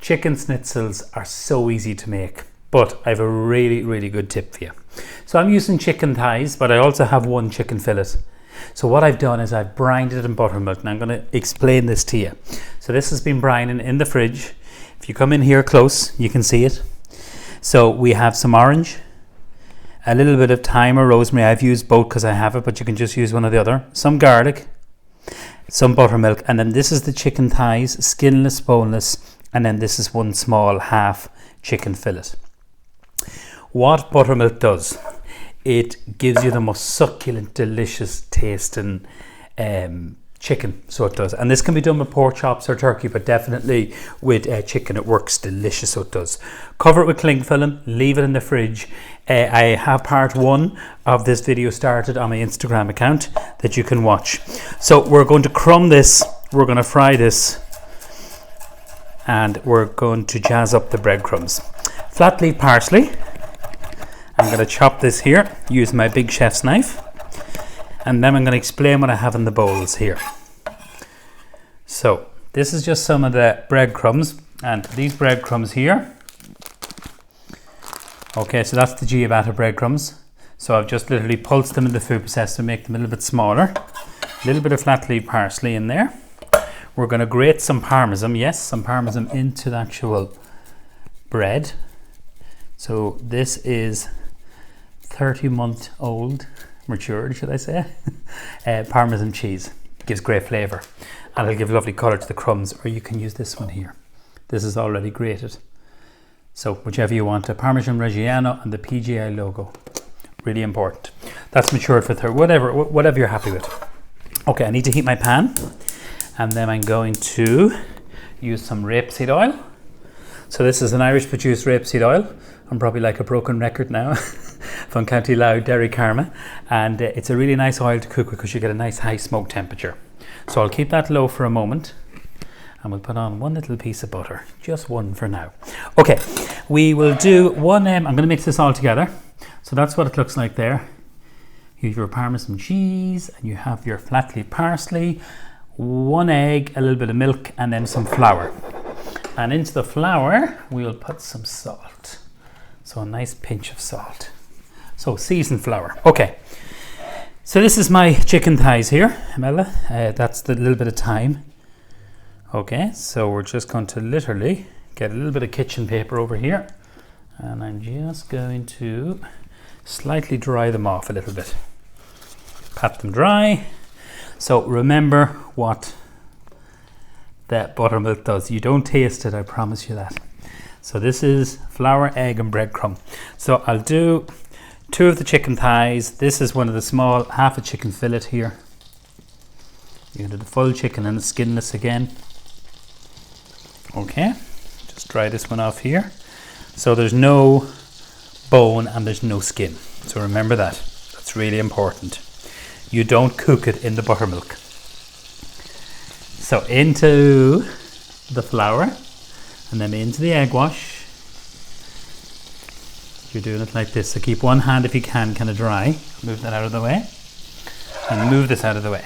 chicken schnitzels are so easy to make, but I have a really good tip for you. So I'm using chicken thighs, but I also have one chicken fillet. So what I've done is I've brined it in buttermilk, and I'm going to explain this to you. So this has been brining in the fridge. If you come in here close, you can see it. So we have some orange, a little bit of thyme or rosemary. I've used both because I have it, but you can just use one or the other. Some garlic, some buttermilk, and then this is the chicken thighs, skinless, boneless, and then this is one small half chicken fillet. What buttermilk does, it gives you the most succulent, delicious tasting chicken, so it does. And this can be done with pork chops or turkey, but definitely with chicken it works delicious, so it does. Cover it with cling film, leave it in the fridge. I have part 1 of this video started on my Instagram account that you can watch. So we're going to crumb this, we're going to fry this, and we're going to jazz up the breadcrumbs. Flat leaf parsley. I'm going to chop this here, use my big chef's knife, and then I'm going to explain what I have in the bowls here. So this is just some of the breadcrumbs, and these breadcrumbs here. Okay, so that's the ciabatta breadcrumbs. So I've just literally pulsed them in the food processor to make them a little bit smaller. A little bit of flat leaf parsley in there. We're going to grate some parmesan, yes, some parmesan into the actual bread. So this is 30-month-old, matured, should I say, Parmesan cheese. Gives great flavour, and it'll give lovely colour to the crumbs, or you can use this one here. This is already grated. So whichever you want, a Parmesan Reggiano and the PGI logo. Really important. That's matured for whatever you're happy with. Okay, I need to heat my pan, and then I'm going to use some rapeseed oil. So this is an Irish produced rapeseed oil. I'm probably like a broken record now from County Louth, Derry Karma, and it's a really nice oil to cook because you get a nice high smoke temperature. So I'll keep that low for a moment, and we'll put on one little piece of butter, just one for now. Okay, we will do one, I'm going to mix this all together. So that's what it looks like there. You have your Parmesan cheese, and you have your flat leaf parsley, 1 egg, a little bit of milk, and then some flour. And into the flour, we'll put some salt. So a nice pinch of salt. So seasoned flour. Okay. So this is my chicken thighs here, Mela. That's the little bit of thyme. Okay, so we're just going to literally get a little bit of kitchen paper over here. And I'm just going to slightly dry them off a little bit. Pat them dry. So remember what that buttermilk does. You don't taste it, I promise you that. So this is flour, egg, and breadcrumb. So I'll do 2 of the chicken thighs. This is one of the small, half a chicken fillet here. You can do the full chicken and the skinless again. Okay, just dry this one off here. So there's no bone and there's no skin. So remember that. That's really important. You don't cook it in the buttermilk. So into the flour, and then into the egg wash. You're doing it like this. So keep one hand, if you can, kind of dry. Move that out of the way. And move this out of the way.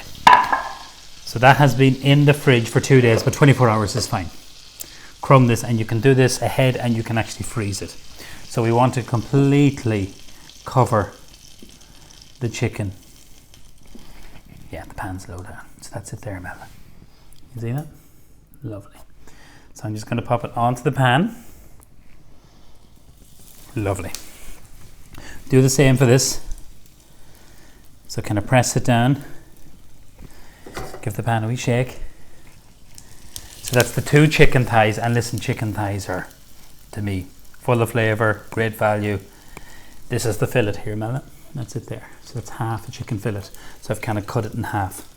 So that has been in the fridge for 2 days, but 24 hours is fine. Crumb this, and you can do this ahead, and you can actually freeze it. So we want to completely cover the chicken. Yeah, the pan's low down. So that's it there, Mela. You see that? Lovely. So I'm just going to pop it onto the pan. Lovely. Do the same for this. So kind of press it down. Give the pan a wee shake. So that's the 2 chicken thighs. And listen, chicken thighs are, to me, full of flavour, great value. This is the fillet here, Mela. That's it there. So that's half a chicken fillet. So I've kind of cut it in half.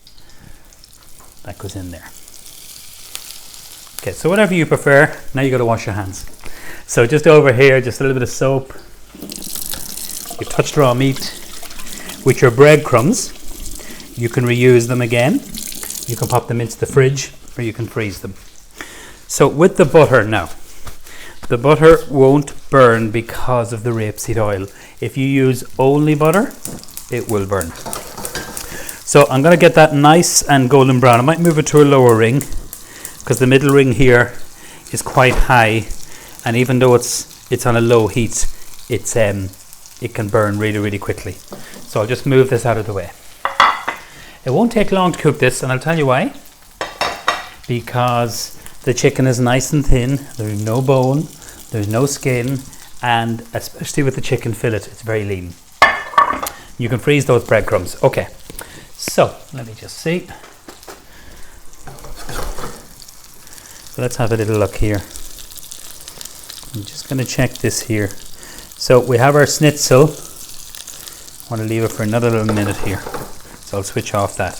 That goes in there. Okay, so whatever you prefer. Now you got to wash your hands. So just over here, just a little bit of soap. You've touched raw meat. With your breadcrumbs, you can reuse them again. You can pop them into the fridge, or you can freeze them. So with the butter now, the butter won't burn because of the rapeseed oil. If you use only butter, it will burn. So I'm going to get that nice and golden brown. I might move it to a lower ring, because the middle ring here is quite high, and even though it's on a low heat, it can burn really, really quickly. So I'll just move this out of the way. It won't take long to cook this, and I'll tell you why. Because the chicken is nice and thin, there's no bone, there's no skin, and especially with the chicken fillet, it's very lean. You can freeze those breadcrumbs. Okay, so let me just see. So let's have a little look here. I'm just going to check this here. So we have our schnitzel. I want to leave it for another little minute here. So I'll switch off that.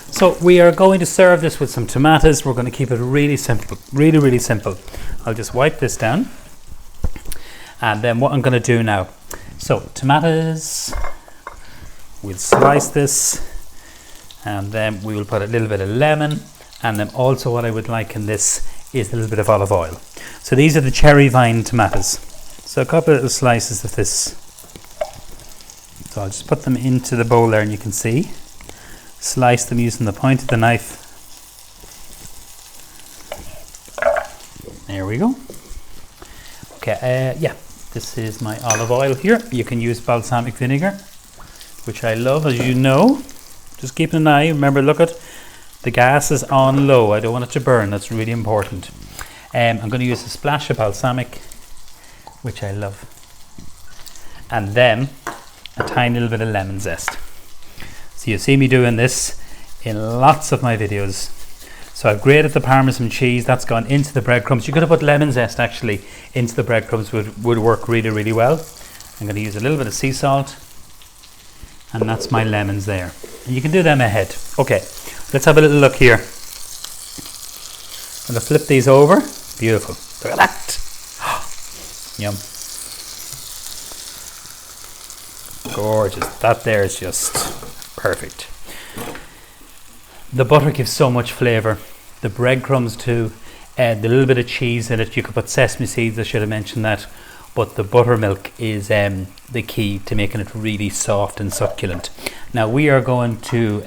So we are going to serve this with some tomatoes. We're going to keep it really simple, really, really simple. I'll just wipe this down. And then what I'm going to do now. So tomatoes, we'll slice this, and then we will put a little bit of lemon, and then also what I would like in this is a little bit of olive oil. So these are the cherry vine tomatoes. So a couple of little slices of this. So I'll just put them into the bowl there, and you can see. Slice them using the point of the knife. There we go. Okay, yeah, this is my olive oil here. You can use balsamic vinegar, which I love, as you know. Just keep an eye. Remember, look at the gas is on low. I don't want it to burn. That's really important. I'm going to use a splash of balsamic, which I love, and then a tiny little bit of lemon zest. So you see me doing this in lots of my videos. So I've grated the Parmesan cheese. That's gone into the breadcrumbs. You could have put lemon zest actually into the breadcrumbs. Would work really, really well. I'm going to use a little bit of sea salt, and that's my lemons there. And you can do them ahead. Okay, let's have a little look here. I'm going to flip these over. Beautiful. Look at that. Yum. Gorgeous. That there is just perfect. The butter gives so much flavour. The breadcrumbs too. The little bit of cheese in it. You could put sesame seeds. I should have mentioned that. But the buttermilk is the key to making it really soft and succulent. Now we are going to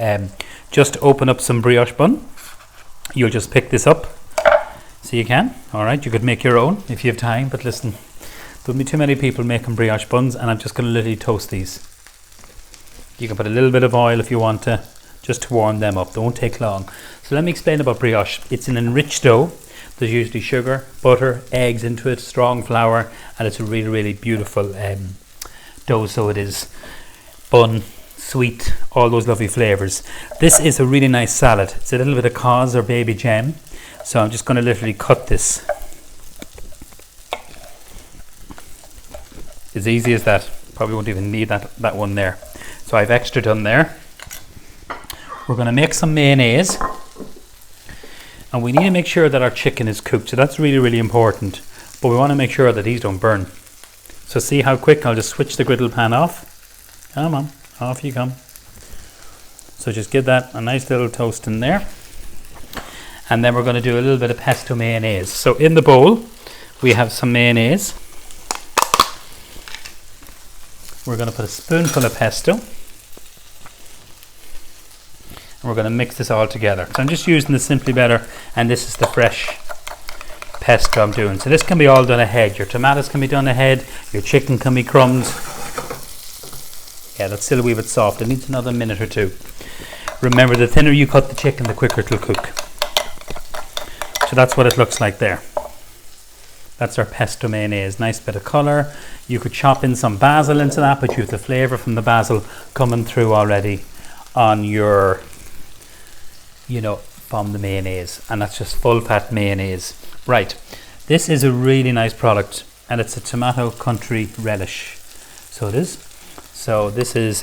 just open up some brioche bun. You'll just pick this up. So you can. Alright, you could make your own if you have time. But listen, there'll be too many people making brioche buns, and I'm just going to literally toast these. You can put a little bit of oil if you want to, just to warm them up. They won't take long. So let me explain about brioche. It's an enriched dough. There's usually sugar, butter, eggs into it, strong flour, and it's a really, really beautiful dough. So it is bun, sweet, all those lovely flavours. This is a really nice salad. It's a little bit of cause or baby jam. So I'm just going to literally cut this. As easy as that. Probably won't even need that one there. So I've extra done there. We're going to make some mayonnaise, and we need to make sure that our chicken is cooked. So that's really, really important. But we want to make sure that these don't burn. So see how quick. I'll just switch the griddle pan off. Come on, off you come. So just give that a nice little toast in there. And then we're going to do a little bit of pesto mayonnaise. So in the bowl we have some mayonnaise. We're going to put a spoonful of pesto, and we're going to mix this all together. So I'm just using the Simply Better, and this is the fresh pesto I'm doing. So this can be all done ahead. Your tomatoes can be done ahead, your chicken can be crumbed. Yeah, that's still a wee bit soft. It needs another minute or two. Remember, the thinner you cut the chicken, the quicker it will cook. So that's what it looks like there. That's our pesto mayonnaise. Nice bit of colour. You could chop in some basil into that, but you have the flavour from the basil coming through already on your, from the mayonnaise. And that's just full fat mayonnaise. Right. This is a really nice product, and it's a tomato country relish. So it is. So this is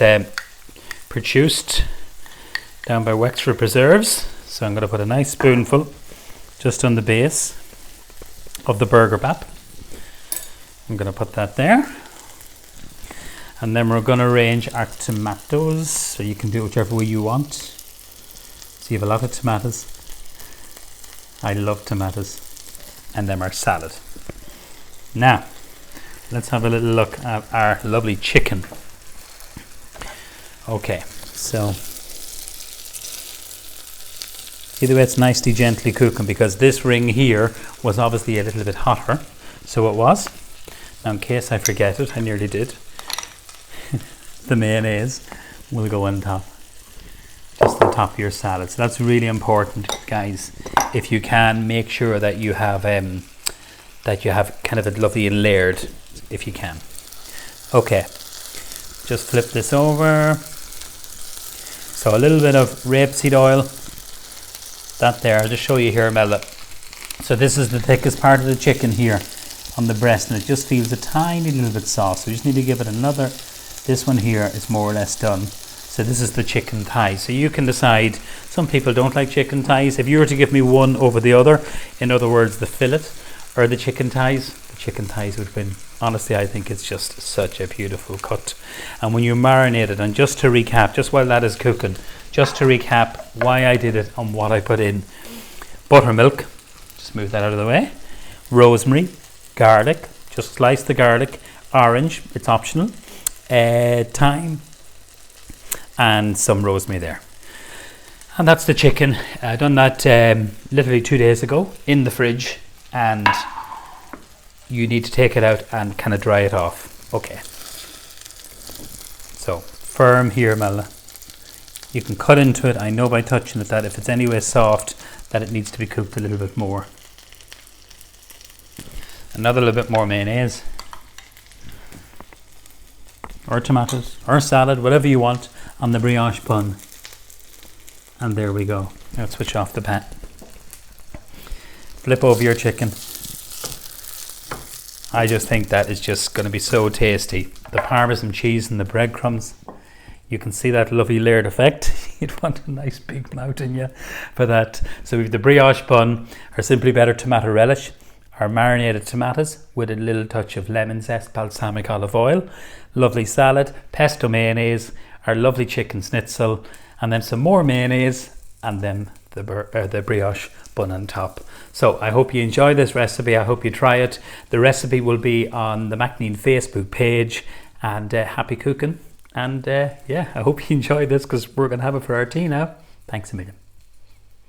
produced down by Wexford Preserves. So I'm going to put a nice spoonful just on the base of the burger bap. I'm going to put that there, and then we're going to arrange our tomatoes, so you can do it whichever way you want. So you have a lot of tomatoes. I love tomatoes. And then our salad. Now let's have a little look at our lovely chicken. Okay, so Either way, it's nicely gently cooking, because this ring here was obviously a little bit hotter. So it was. Now, in case I forget it, I nearly did. The mayonnaise will go on top. Just on top of your salad. So that's really important, guys. If you can, make sure that you have kind of a lovely layered, if you can. Okay, just flip this over. So a little bit of rapeseed oil. That there, I'll just show you here, Mela. So this is the thickest part of the chicken here on the breast, and it just feels a tiny little bit soft. So you just need to give it another. This one here is more or less done. So this is the chicken thigh. So you can decide. Some people don't like chicken thighs. If you were to give me one over the other, in other words, the fillet or the chicken thighs would win. Honestly, I think it's just such a beautiful cut. And when you marinate it, and just to recap, just while that is cooking, just to recap why I did it and what I put in: buttermilk, just move that out of the way, rosemary, garlic, just slice the garlic, orange, it's optional, thyme, and some rosemary there. And that's the chicken. I done that literally 2 days ago in the fridge, and you need to take it out and kind of dry it off. Okay. So firm here, Mela. You can cut into it. I know by touching it that if it's anyway soft, that it needs to be cooked a little bit more. Another little bit more mayonnaise, or tomatoes, or salad, whatever you want, on the brioche bun. And there we go. Now switch off the pan. Flip over your chicken. I just think that is just going to be so tasty. The Parmesan cheese and the breadcrumbs. You can see that lovely layered effect. You'd want a nice big mouth in you for that. So we have the brioche bun, our Simply Better tomato relish, our marinated tomatoes with a little touch of lemon zest, balsamic olive oil, lovely salad, pesto mayonnaise, our lovely chicken schnitzel, and then some more mayonnaise, and then the brioche bun on top. So I hope you enjoy this recipe. I hope you try it. The recipe will be on the Macneen Facebook page, and happy cooking. And yeah, I hope you enjoy this, because we're going to have it for our tea now. Thanks a million.